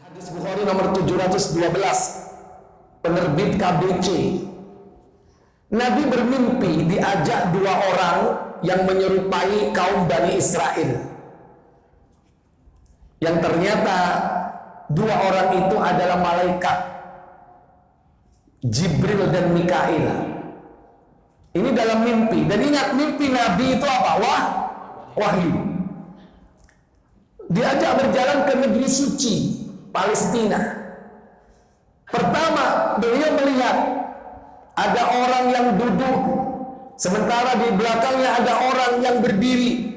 Hadis Bukhari nomor 712, penerbit KBC. Nabi bermimpi diajak dua orang yang menyerupai kaum Bani Israel, yang ternyata dua orang itu adalah malaikat Jibril dan Mikail. Ini dalam mimpi. Dan ingat, mimpi Nabi itu apa? Wahyu. Diajak berjalan ke negeri suci Palestina. Pertama, beliau melihat ada orang yang duduk, sementara di belakangnya ada orang yang berdiri.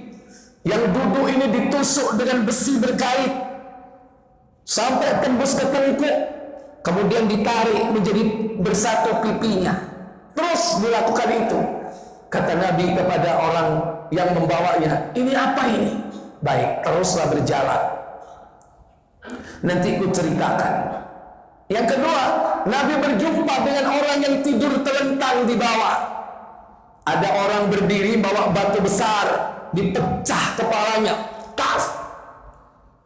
Yang duduk ini ditusuk dengan besi berkait sampai tembus ke tengkuk, kemudian ditarik menjadi bersatu pipinya. Terus dilakukan itu. Kata Nabi kepada orang yang membawanya, "Ini apa ini?" "Baik, teruslah berjalan, nanti ku ceritakan." Yang kedua, Nabi berjumpa dengan orang yang tidur telentang di bawah. Ada orang berdiri bawa batu besar, dipecah kepalanya, tas,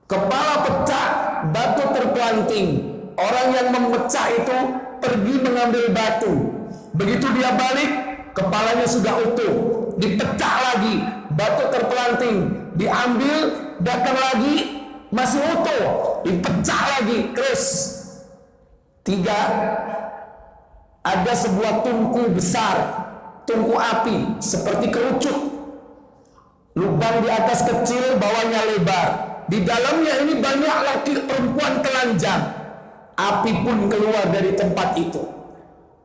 kepala pecah, batu terpelanting. Orang yang memecah itu pergi mengambil batu. Begitu dia balik, kepalanya sudah utuh. Dipecah lagi, batu terpelanting, diambil, datang lagi, masih utuh, dipecah lagi, terus. Tiga, ada sebuah tungku besar, tungku api seperti kerucut, lubang di atas kecil, bawahnya lebar. Di dalamnya ini banyak laki perempuan telanjang. Api pun keluar dari tempat itu.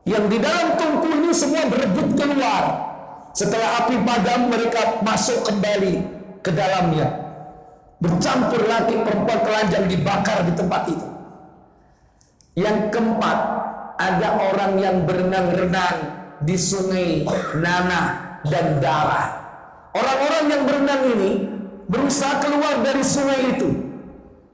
Yang di dalam tungku ini semua berebut keluar. Setelah api padam, mereka masuk kembali ke dalamnya. Bercampur laki perempuan telanjang dibakar di tempat itu. Yang keempat, ada orang yang berenang-renang di sungai nanah dan darah. Orang-orang yang berenang ini berusaha keluar dari sungai itu,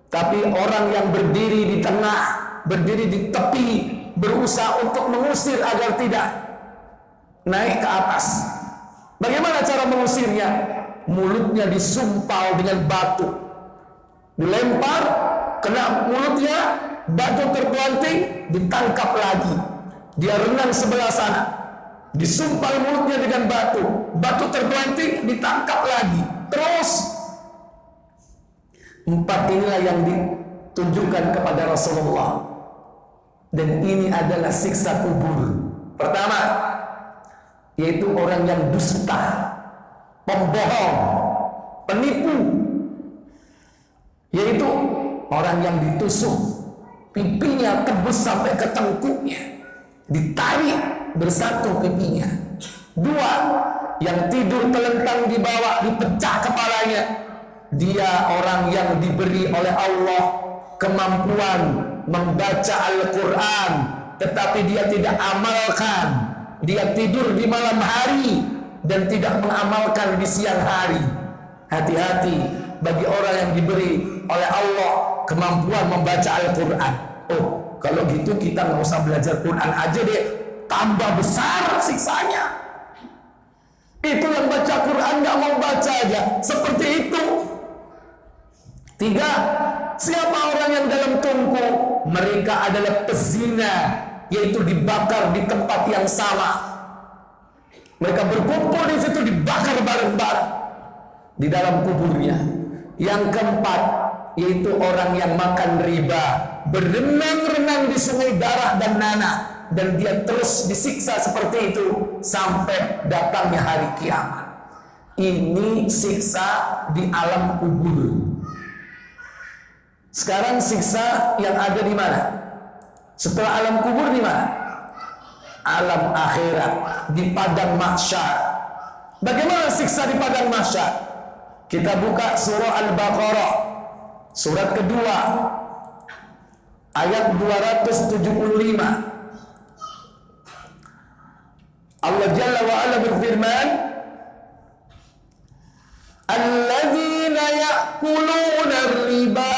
tapi orang yang berdiri di tengah, berdiri di tepi, berusaha untuk mengusir agar tidak naik ke atas. Bagaimana cara mengusirnya? Mulutnya disumpal dengan batu, dilempar, kena mulutnya, batu terpelanting, ditangkap lagi. Dia renang sebelah sana, disumpal mulutnya dengan batu, batu terpelanting, ditangkap lagi. Terus empat inilah yang ditunjukkan kepada Rasulullah. Dan ini adalah siksa kubur. Pertama, yaitu orang yang dusta, pembohong, penipu, yaitu orang yang ditusuk, pipinya tembus sampai ke tengkuknya, ditarik bersatu pipinya. Dua, yang tidur telentang di bawah, dipecah kepalanya. Dia orang yang diberi oleh Allah kemampuan membaca Al-Quran, tetapi dia tidak amalkan. Dia tidur di malam hari dan tidak mengamalkan di siang hari. Hati-hati bagi orang yang diberi oleh Allah kemampuan membaca Al-Quran. Oh, kalau gitu kita nggak usah belajar Quran aja deh, tambah besar siksanya. Itu yang baca Quran nggak mau baca aja, seperti itu. Tiga, siapa orang yang dalam tungku? Mereka adalah pezina, yaitu dibakar di tempat yang sama. Mereka berkumpul di situ, dibakar bareng-bareng di dalam kuburnya. Yang keempat, yaitu orang yang makan riba, berenang-renang di sungai darah dan nanah, dan dia terus disiksa seperti itu sampai datangnya hari kiamat. Ini siksa di alam kubur. Sekarang siksa yang ada di mana? Setelah alam kubur di mana? Alam akhirat, di padang mahsyar. Bagaimana siksa di padang mahsyar? Kita buka surah Al-Baqarah, surat kedua, ayat 275. Allah Jalla wa Ala berfirman, "Alladzina ya'kuluna ar-riba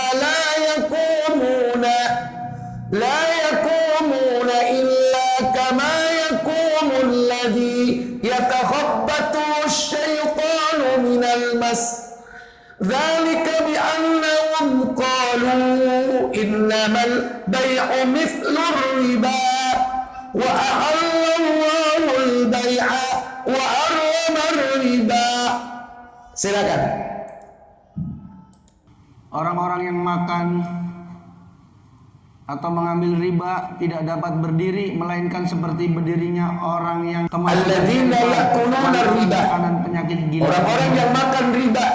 la yakumuna illa kama yakumu alladhi yatakhabbathu asy-syaitanu minal mas. Dzalika bi annahum qalu inna innamal bai'u mithlur riba wa ahallallahu al-bai'a wa harrama riba. Silakan. Orang-orang yang makan atau mengambil riba tidak dapat berdiri melainkan seperti berdirinya orang yang alladzina yakuluna riba, penyakit gila. Orang-orang yang makan riba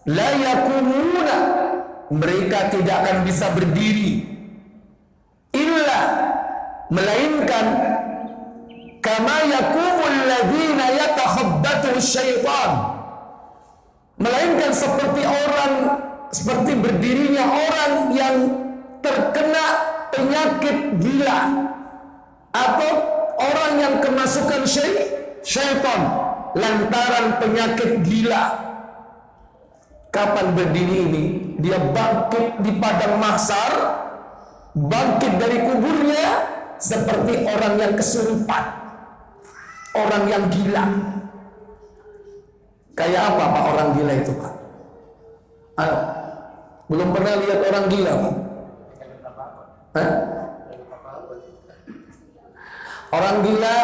la yakumuna, mereka tidak akan bisa berdiri illa, melainkan kama yakumul ladzina yatakhabbathu syaitan, melainkan seperti berdirinya orang yang terkena penyakit gila atau orang yang kemasukan syaitan lantaran penyakit gila. Kapan berdiri ini? Dia bangkit di padang mahsyar, bangkit dari kuburnya seperti orang yang kesurupan, orang yang gila. Kayak apa Pak orang gila itu Pak? Belum pernah lihat orang gila Pak? Orang gila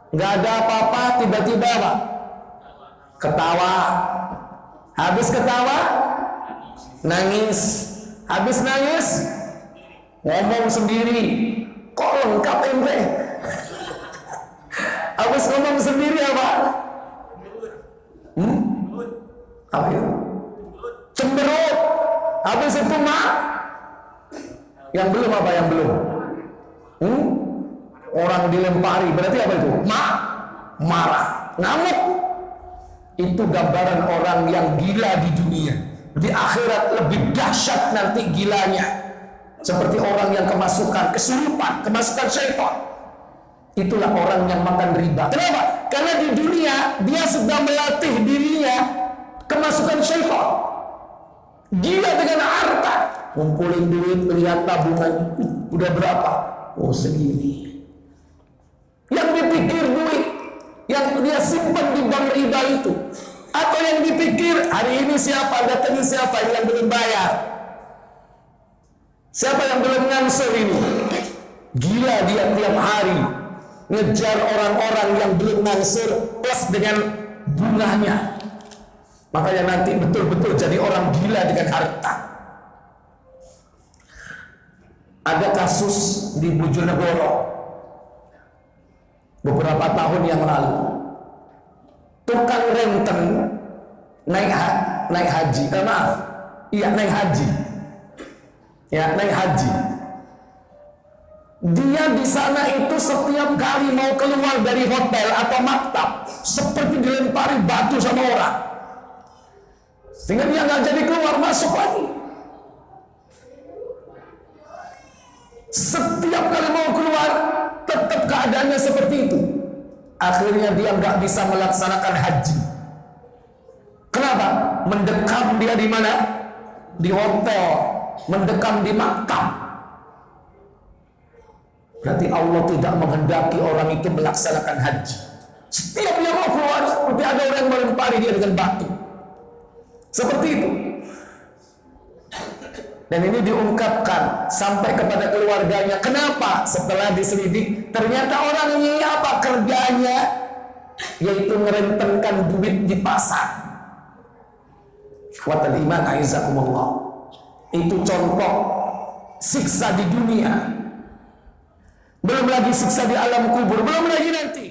nggak ada apa-apa, tiba-tiba Pak ketawa, habis ketawa nangis, habis nangis ngomong sendiri. Kok lengkap Emre? Habis ngomong sendiri apa? Apa itu? Cemberut. Habis itu yang belum apa yang belum? Orang dilempari, berarti apa itu? Marah, ngamuk. Itu gambaran orang yang gila di dunia. Di akhirat lebih dahsyat nanti gilanya. Seperti orang yang kemasukan kesurupan, kemasukan syaitan. Itulah orang yang makan riba. Kenapa? Karena di dunia dia sedang melatih dirinya kemasukan syaitan. Gila dengan harta, ngumpulin duit, lihat tabungan, udah berapa? Oh segini. Yang dipikir duit yang dia simpan di bank riba itu, atau yang dipikir hari ini siapa, datangin siapa yang belum bayar, siapa yang belum ngansur ini. Gila dia tiap hari ngejar orang-orang yang belum ngansur plus dengan bunganya. Makanya nanti betul-betul jadi orang gila dengan harta. Ada kasus di Bojonegoro beberapa tahun yang lalu. Tukang renten naik haji, naik haji. Ya, naik haji. Dia di sana itu setiap kali mau keluar dari hotel atau maktab seperti dilempari batu sama orang. Sehingga dia nggak jadi keluar masuk lagi. Setiap kali mau keluar tetap keadaannya seperti itu. Akhirnya dia nggak bisa melaksanakan haji. Kenapa? Mendekam dia di mana? Di hotel, mendekam di makam. Berarti Allah tidak menghendaki orang itu melaksanakan haji. Setiap dia mau keluar seperti ada orang yang melempari dia dengan batu. Seperti itu. Dan ini diungkapkan sampai kepada keluarganya. Kenapa? Setelah diselidik, ternyata orang ini apa kerjanya? Yaitu merentenkan duit di pasar. Ikhwatal iman aizakumullah. Itu contoh siksa di dunia. Belum lagi siksa di alam kubur, belum lagi nanti